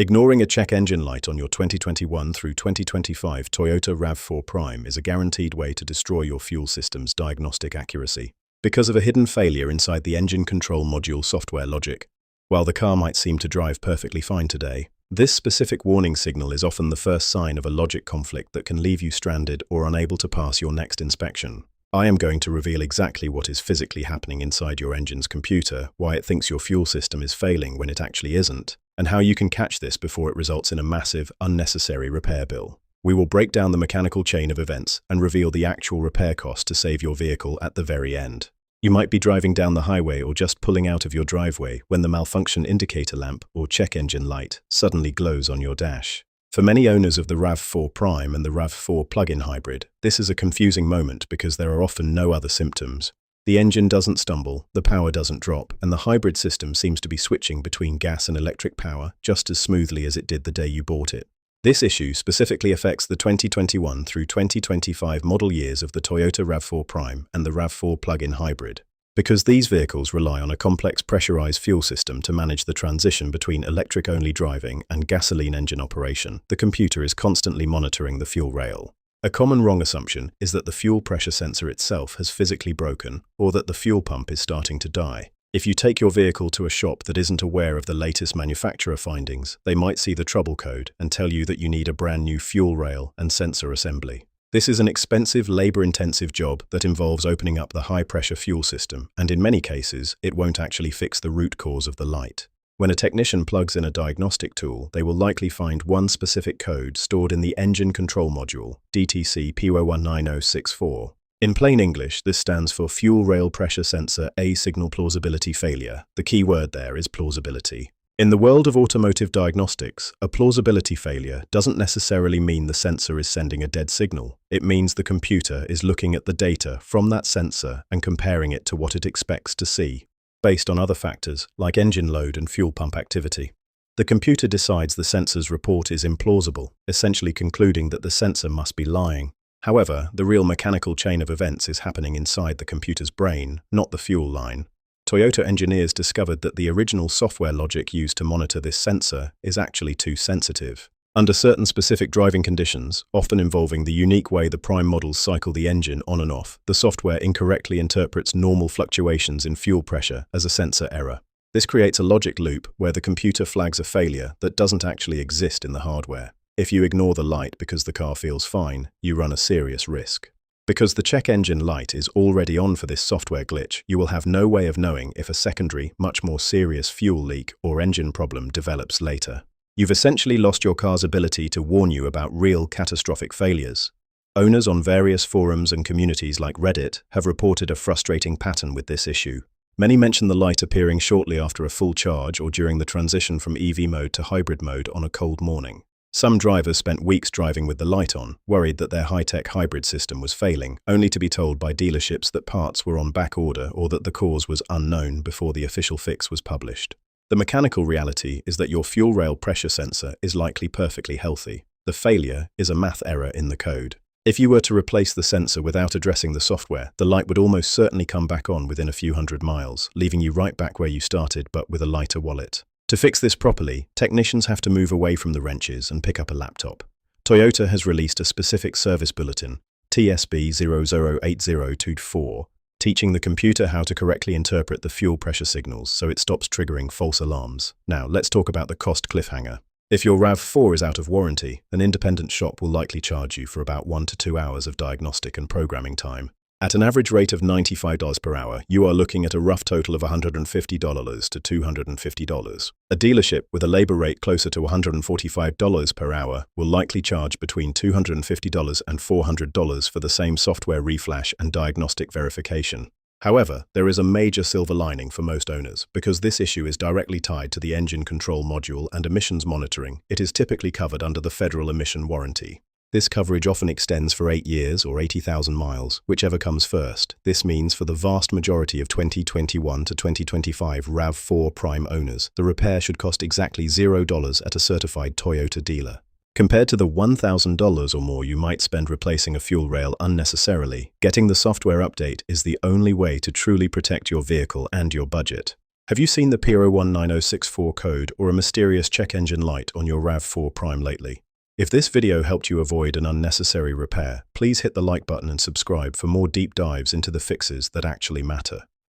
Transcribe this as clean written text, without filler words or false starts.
Ignoring a check engine light on your 2021 through 2025 Toyota RAV4 Prime is a guaranteed way to destroy your fuel system's diagnostic accuracy because of a hidden failure inside the engine control module software logic. While the car might seem to drive perfectly fine today, this specific warning signal is often the first sign of a logic conflict that can leave you stranded or unable to pass your next inspection. I am going to reveal exactly what is physically happening inside your engine's computer, why it thinks your fuel system is failing when it actually isn't, and how you can catch this before it results in a massive, unnecessary repair bill. We will break down the mechanical chain of events and reveal the actual repair cost to save your vehicle at the very end. You might be driving down the highway or just pulling out of your driveway when the malfunction indicator lamp or check engine light suddenly glows on your dash. For many owners of the RAV4 Prime and the RAV4 Plug-in Hybrid, this is a confusing moment because there are often no other symptoms. The engine doesn't stumble, the power doesn't drop, and the hybrid system seems to be switching between gas and electric power just as smoothly as it did the day you bought it. This issue specifically affects the 2021 through 2025 model years of the Toyota RAV4 Prime and the RAV4 Plug-in Hybrid. Because these vehicles rely on a complex pressurized fuel system to manage the transition between electric-only driving and gasoline engine operation, the computer is constantly monitoring the fuel rail. A common wrong assumption is that the fuel pressure sensor itself has physically broken or that the fuel pump is starting to die. If you take your vehicle to a shop that isn't aware of the latest manufacturer findings, they might see the trouble code and tell you that you need a brand new fuel rail and sensor assembly. This is an expensive, labor-intensive job that involves opening up the high-pressure fuel system, and in many cases, it won't actually fix the root cause of the light. When a technician plugs in a diagnostic tool, they will likely find one specific code stored in the engine control module, DTC P019064. In plain English, this stands for Fuel Rail Pressure Sensor A-Signal Plausibility Failure. The key word there is plausibility. In the world of automotive diagnostics, a plausibility failure doesn't necessarily mean the sensor is sending a dead signal. It means the computer is looking at the data from that sensor and comparing it to what it expects to see, based on other factors like engine load and fuel pump activity. The computer decides the sensor's report is implausible, essentially concluding that the sensor must be lying. However, the real mechanical chain of events is happening inside the computer's brain, not the fuel line. Toyota engineers discovered that the original software logic used to monitor this sensor is actually too sensitive. Under certain specific driving conditions, often involving the unique way the Prime models cycle the engine on and off, the software incorrectly interprets normal fluctuations in fuel pressure as a sensor error. This creates a logic loop where the computer flags a failure that doesn't actually exist in the hardware. If you ignore the light because the car feels fine, you run a serious risk. Because the check engine light is already on for this software glitch, you will have no way of knowing if a secondary, much more serious fuel leak or engine problem develops later. You've essentially lost your car's ability to warn you about real catastrophic failures. Owners on various forums and communities like Reddit have reported a frustrating pattern with this issue. Many mention the light appearing shortly after a full charge or during the transition from EV mode to hybrid mode on a cold morning. Some drivers spent weeks driving with the light on, worried that their high-tech hybrid system was failing, only to be told by dealerships that parts were on back order or that the cause was unknown before the official fix was published. The mechanical reality is that your fuel rail pressure sensor is likely perfectly healthy. The failure is a math error in the code. If you were to replace the sensor without addressing the software, the light would almost certainly come back on within a few hundred miles, leaving you right back where you started but with a lighter wallet. To fix this properly, technicians have to move away from the wrenches and pick up a laptop. Toyota has released a specific service bulletin, TSB 008024, teaching the computer how to correctly interpret the fuel pressure signals so it stops triggering false alarms. Now, let's talk about the cost cliffhanger. If your RAV4 is out of warranty, an independent shop will likely charge you for about 1 to 2 hours of diagnostic and programming time. At an average rate of $95 per hour, you are looking at a rough total of $150 to $250. A dealership with a labor rate closer to $145 per hour will likely charge between $250 and $400 for the same software reflash and diagnostic verification. However, there is a major silver lining for most owners. Because this issue is directly tied to the engine control module and emissions monitoring, it is typically covered under the federal emission warranty. This coverage often extends for 8 years or 80,000 miles, whichever comes first. This means for the vast majority of 2021 to 2025 RAV4 Prime owners, the repair should cost exactly $0 at a certified Toyota dealer. Compared to the $1,000 or more you might spend replacing a fuel rail unnecessarily, getting the software update is the only way to truly protect your vehicle and your budget. Have you seen the P019064 code or a mysterious check engine light on your RAV4 Prime lately? If this video helped you avoid an unnecessary repair, please hit the like button and subscribe for more deep dives into the fixes that actually matter.